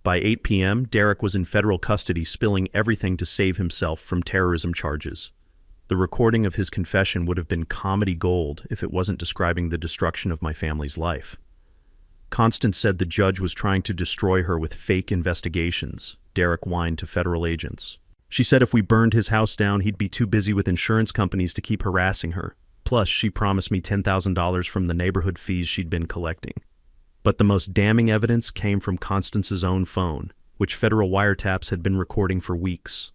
By 8 p.m., Derek was in federal custody, spilling everything to save himself from terrorism charges. The recording of his confession would have been comedy gold if it wasn't describing the destruction of my family's life. Constance said the judge was trying to destroy her with fake investigations, Derek whined to federal agents. She said if we burned his house down, he'd be too busy with insurance companies to keep harassing her. Plus, she promised me $10,000 from the neighborhood fees she'd been collecting. But the most damning evidence came from Constance's own phone, which federal wiretaps had been recording for weeks.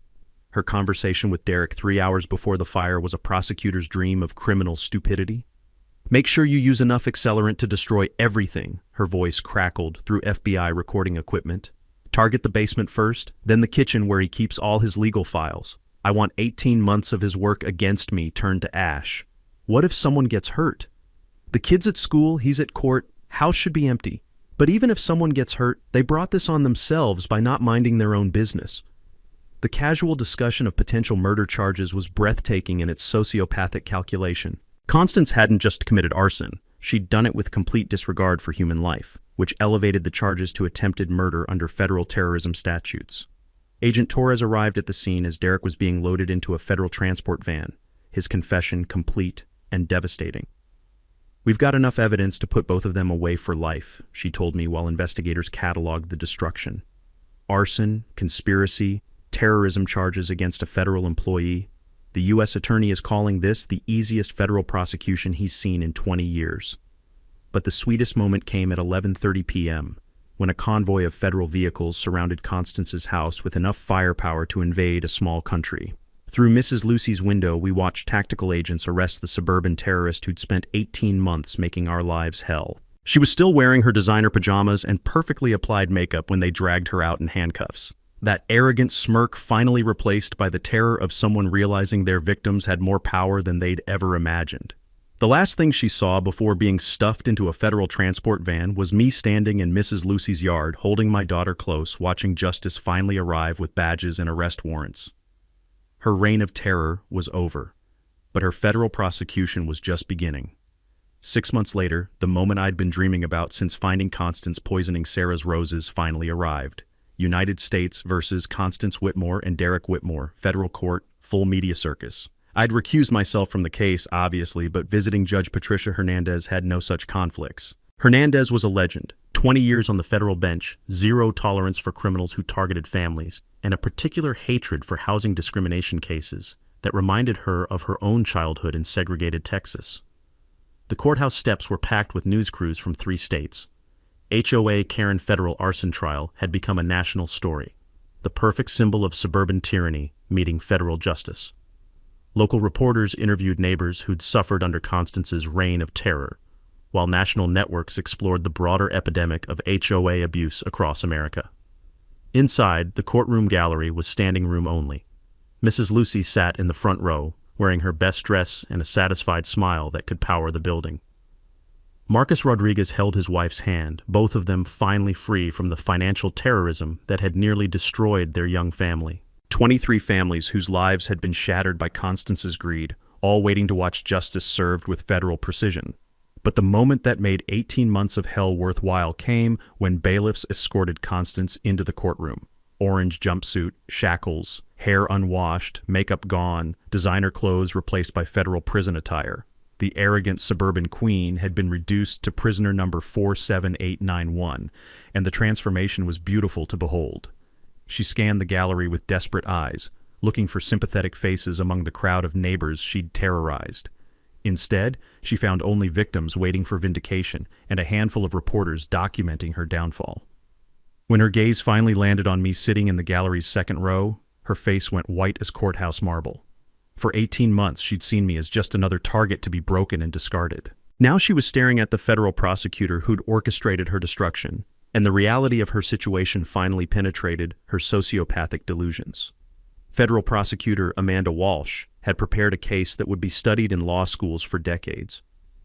Her conversation with Derek 3 hours before the fire was a prosecutor's dream of criminal stupidity. "Make sure you use enough accelerant to destroy everything," her voice crackled through FBI recording equipment. "Target the basement first, then the kitchen where he keeps all his legal files. I want 18 months of his work against me turned to ash. What if someone gets hurt? The kid's at school, he's at court, house should be empty. But even if someone gets hurt, they brought this on themselves by not minding their own business." The casual discussion of potential murder charges was breathtaking in its sociopathic calculation. Constance hadn't just committed arson, she'd done it with complete disregard for human life, which elevated the charges to attempted murder under federal terrorism statutes. Agent Torres arrived at the scene as Derek was being loaded into a federal transport van, his confession complete and devastating. "We've got enough evidence to put both of them away for life," she told me while investigators cataloged the destruction. Arson, conspiracy, terrorism charges against a federal employee. The U.S. attorney is calling this the easiest federal prosecution he's seen in 20 years. But the sweetest moment came at 11:30 p.m., when a convoy of federal vehicles surrounded Constance's house with enough firepower to invade a small country. Through Mrs. Lucy's window, we watched tactical agents arrest the suburban terrorist who'd spent 18 months making our lives hell. She was still wearing her designer pajamas and perfectly applied makeup when they dragged her out in handcuffs. That arrogant smirk finally replaced by the terror of someone realizing their victims had more power than they'd ever imagined. The last thing she saw before being stuffed into a federal transport van was me standing in Mrs. Lucy's yard, holding my daughter close, watching justice finally arrive with badges and arrest warrants. Her reign of terror was over, but her federal prosecution was just beginning. 6 months later, the moment I'd been dreaming about since finding Constance poisoning Sarah's roses finally arrived. United States versus Constance Whitmore and Derek Whitmore, federal court, full media circus. I'd recused myself from the case, obviously, but visiting Judge Patricia Hernandez had no such conflicts. Hernandez was a legend. 20 years on the federal bench, zero tolerance for criminals who targeted families, and a particular hatred for housing discrimination cases that reminded her of her own childhood in segregated Texas. The courthouse steps were packed with news crews from 3 states. HOA Karen federal arson trial had become a national story, the perfect symbol of suburban tyranny meeting federal justice. Local reporters interviewed neighbors who'd suffered under Constance's reign of terror, while national networks explored the broader epidemic of HOA abuse across America. Inside, the courtroom gallery was standing room only. Mrs. Lucy sat in the front row, wearing her best dress and a satisfied smile that could power the building. Marcus Rodriguez held his wife's hand, both of them finally free from the financial terrorism that had nearly destroyed their young family. 23 families whose lives had been shattered by Constance's greed, all waiting to watch justice served with federal precision. But the moment that made 18 months of hell worthwhile came when bailiffs escorted Constance into the courtroom. Orange jumpsuit, shackles, hair unwashed, makeup gone, designer clothes replaced by federal prison attire. The arrogant suburban queen had been reduced to prisoner number 47891, and the transformation was beautiful to behold. She scanned the gallery with desperate eyes, looking for sympathetic faces among the crowd of neighbors she'd terrorized. Instead, she found only victims waiting for vindication and a handful of reporters documenting her downfall. When her gaze finally landed on me sitting in the gallery's second row, her face went white as courthouse marble. For 18 months, she'd seen me as just another target to be broken and discarded. Now she was staring at the federal prosecutor who'd orchestrated her destruction, and the reality of her situation finally penetrated her sociopathic delusions. Federal prosecutor Amanda Walsh had prepared a case that would be studied in law schools for decades.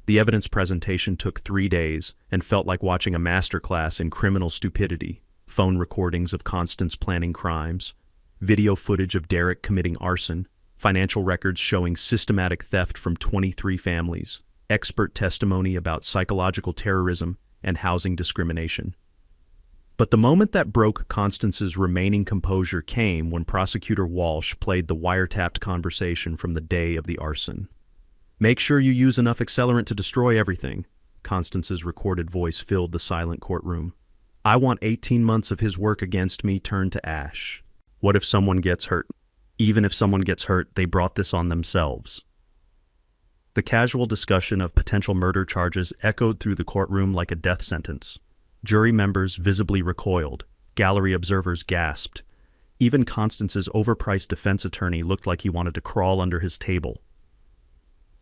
The evidence presentation took 3 days and felt like watching a masterclass in criminal stupidity. Phone recordings of Constance planning crimes, video footage of Derek committing arson, financial records showing systematic theft from 23 families, expert testimony about psychological terrorism and housing discrimination. But the moment that broke Constance's remaining composure came when Prosecutor Walsh played the wiretapped conversation from the day of the arson. "Make sure you use enough accelerant to destroy everything," Constance's recorded voice filled the silent courtroom. "I want 18 months of his work against me turned to ash. What if someone gets hurt? Even if someone gets hurt, they brought this on themselves." The casual discussion of potential murder charges echoed through the courtroom like a death sentence. Jury members visibly recoiled. Gallery observers gasped. Even Constance's overpriced defense attorney looked like he wanted to crawl under his table.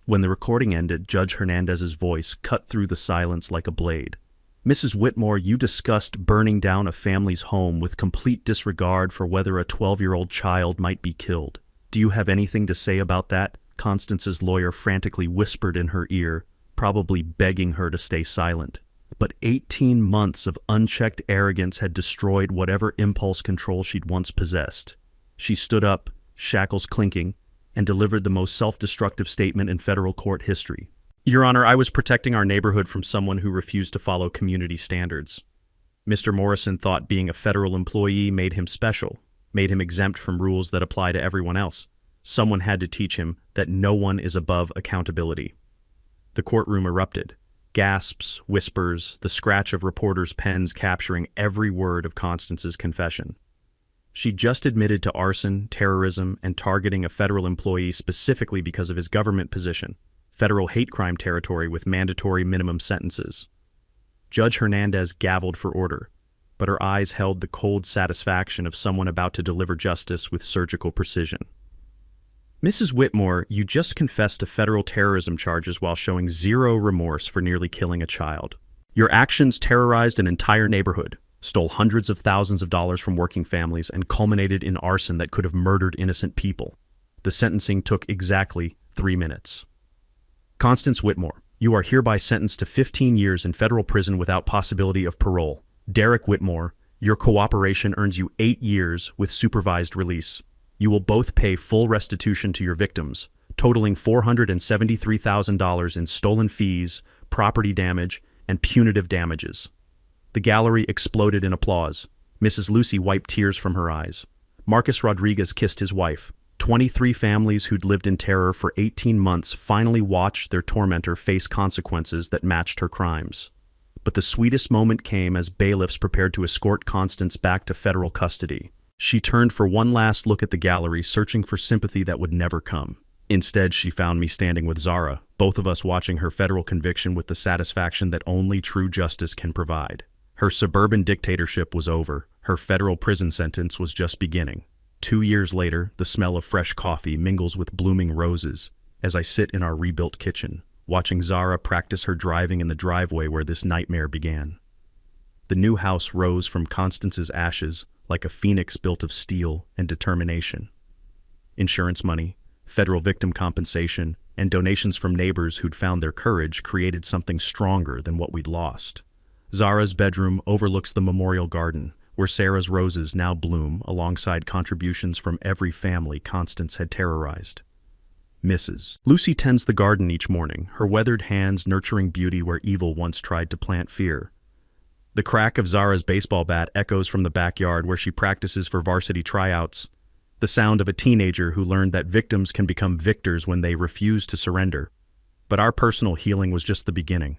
When the recording ended, Judge Hernandez's voice cut through the silence like a blade. "Mrs. Whitmore, you discussed burning down a family's home with complete disregard for whether a 12-year-old child might be killed. Do you have anything to say about that?" Constance's lawyer frantically whispered in her ear, probably begging her to stay silent. But 18 months of unchecked arrogance had destroyed whatever impulse control she'd once possessed. She stood up, shackles clinking, and delivered the most self-destructive statement in federal court history. "Your Honor, I was protecting our neighborhood from someone who refused to follow community standards. Mr. Morrison thought being a federal employee made him special, made him exempt from rules that apply to everyone else. Someone had to teach him that no one is above accountability." The courtroom erupted. Gasps, whispers, the scratch of reporters' pens capturing every word of Constance's confession. She just admitted to arson, terrorism, and targeting a federal employee specifically because of his government position, federal hate crime territory with mandatory minimum sentences. Judge Hernandez gavelled for order, but her eyes held the cold satisfaction of someone about to deliver justice with surgical precision. Mrs. Whitmore, you just confessed to federal terrorism charges while showing zero remorse for nearly killing a child. Your actions terrorized an entire neighborhood, stole hundreds of thousands of dollars from working families, and culminated in arson that could have murdered innocent people. The sentencing took exactly 3 minutes. Constance Whitmore, you are hereby sentenced to 15 years in federal prison without possibility of parole. Derek Whitmore, your cooperation earns you 8 years with supervised release. You will both pay full restitution to your victims, totaling $473,000 in stolen fees, property damage, and punitive damages. The gallery exploded in applause. Mrs. Lucy wiped tears from her eyes. Marcus Rodriguez kissed his wife. 23 families who'd lived in terror for 18 months finally watched their tormentor face consequences that matched her crimes. But the sweetest moment came as bailiffs prepared to escort Constance back to federal custody. She turned for one last look at the gallery, searching for sympathy that would never come. Instead, she found me standing with Zara, both of us watching her federal conviction with the satisfaction that only true justice can provide. Her suburban dictatorship was over. Her federal prison sentence was just beginning. 2 years later, the smell of fresh coffee mingles with blooming roses as I sit in our rebuilt kitchen, watching Zara practice her driving in the driveway where this nightmare began. The new house rose from Constance's ashes like a phoenix built of steel and determination. Insurance money, federal victim compensation, and donations from neighbors who'd found their courage created something stronger than what we'd lost. Zara's bedroom overlooks the memorial garden, where Sarah's roses now bloom alongside contributions from every family Constance had terrorized. Mrs. Lucy tends the garden each morning, her weathered hands nurturing beauty where evil once tried to plant fear. The crack of Zara's baseball bat echoes from the backyard where she practices for varsity tryouts, the sound of a teenager who learned that victims can become victors when they refuse to surrender. But our personal healing was just the beginning.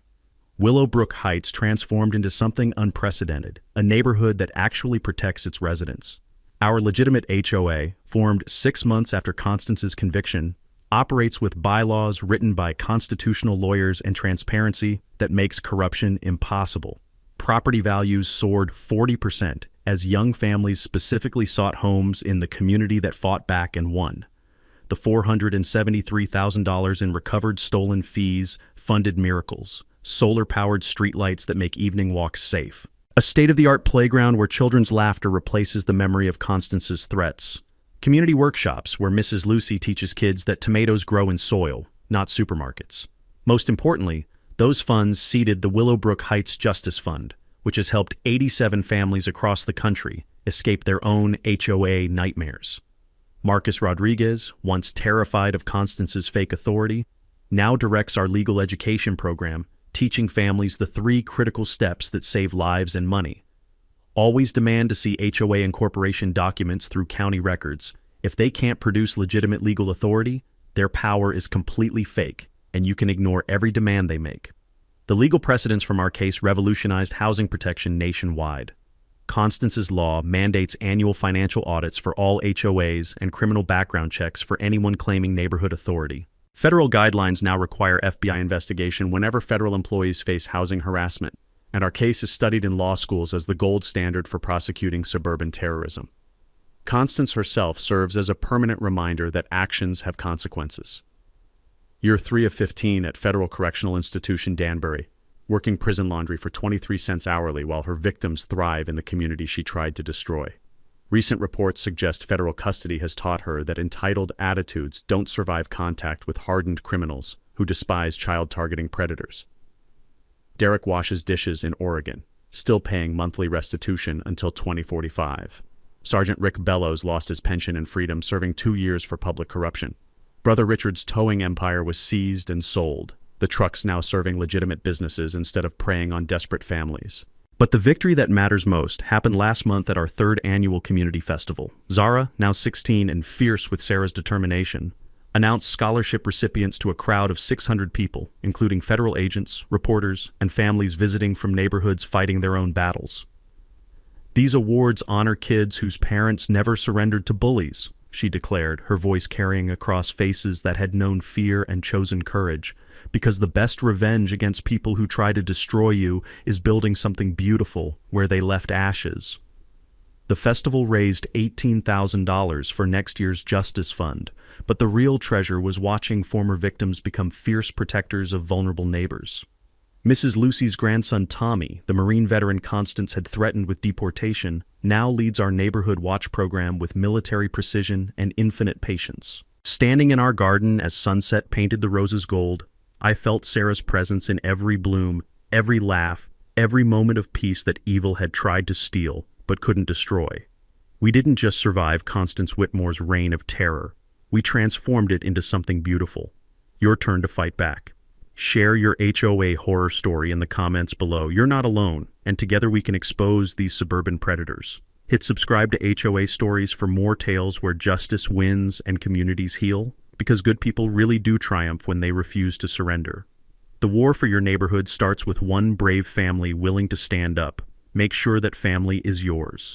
Willowbrook Heights transformed into something unprecedented, a neighborhood that actually protects its residents. Our legitimate HOA, formed 6 months after Constance's conviction, operates with bylaws written by constitutional lawyers and transparency that makes corruption impossible. Property values soared 40% as young families specifically sought homes in the community that fought back and won. The $473,000 in recovered stolen fees funded miracles, solar-powered streetlights that make evening walks safe, a state-of-the-art playground where children's laughter replaces the memory of Constance's threats, community workshops where Mrs. Lucy teaches kids that tomatoes grow in soil, not supermarkets. Most importantly, those funds seeded the Willowbrook Heights Justice Fund, which has helped 87 families across the country escape their own HOA nightmares. Marcus Rodriguez, once terrified of Constance's fake authority, now directs our legal education program, teaching families the 3 critical steps that save lives and money. Always demand to see HOA incorporation documents through county records. If they can't produce legitimate legal authority, their power is completely fake, and you can ignore every demand they make. The legal precedents from our case revolutionized housing protection nationwide. Constance's law mandates annual financial audits for all HOAs and criminal background checks for anyone claiming neighborhood authority. Federal guidelines now require FBI investigation whenever federal employees face housing harassment, and our case is studied in law schools as the gold standard for prosecuting suburban terrorism. Constance herself serves as a permanent reminder that actions have consequences. Year 3 of 15 at Federal Correctional Institution Danbury, working prison laundry for 23 cents hourly while her victims thrive in the community she tried to destroy. Recent reports suggest federal custody has taught her that entitled attitudes don't survive contact with hardened criminals who despise child-targeting predators. Derek washes dishes in Oregon, still paying monthly restitution until 2045. Sergeant Rick Bellows lost his pension and freedom, serving 2 years for public corruption. Brother Richard's towing empire was seized and sold, the trucks now serving legitimate businesses instead of preying on desperate families. But the victory that matters most happened last month at our 3rd annual community festival. Zara, now 16 and fierce with Sarah's determination, announced scholarship recipients to a crowd of 600 people, including federal agents, reporters, and families visiting from neighborhoods fighting their own battles. These awards honor kids whose parents never surrendered to bullies, she declared, her voice carrying across faces that had known fear and chosen courage, because the best revenge against people who try to destroy you is building something beautiful where they left ashes. The festival raised $18,000 for next year's Justice Fund, but the real treasure was watching former victims become fierce protectors of vulnerable neighbors. Mrs. Lucy's grandson Tommy, the Marine veteran Constance had threatened with deportation, now leads our neighborhood watch program with military precision and infinite patience. Standing in our garden as sunset painted the roses gold, I felt Sarah's presence in every bloom, every laugh, every moment of peace that evil had tried to steal but couldn't destroy. We didn't just survive Constance Whitmore's reign of terror. We transformed it into something beautiful. Your turn to fight back. Share your HOA horror story in the comments below. You're not alone, and together we can expose these suburban predators. Hit subscribe to HOA Stories for more tales where justice wins and communities heal, because good people really do triumph when they refuse to surrender. The war for your neighborhood starts with one brave family willing to stand up. Make sure that family is yours.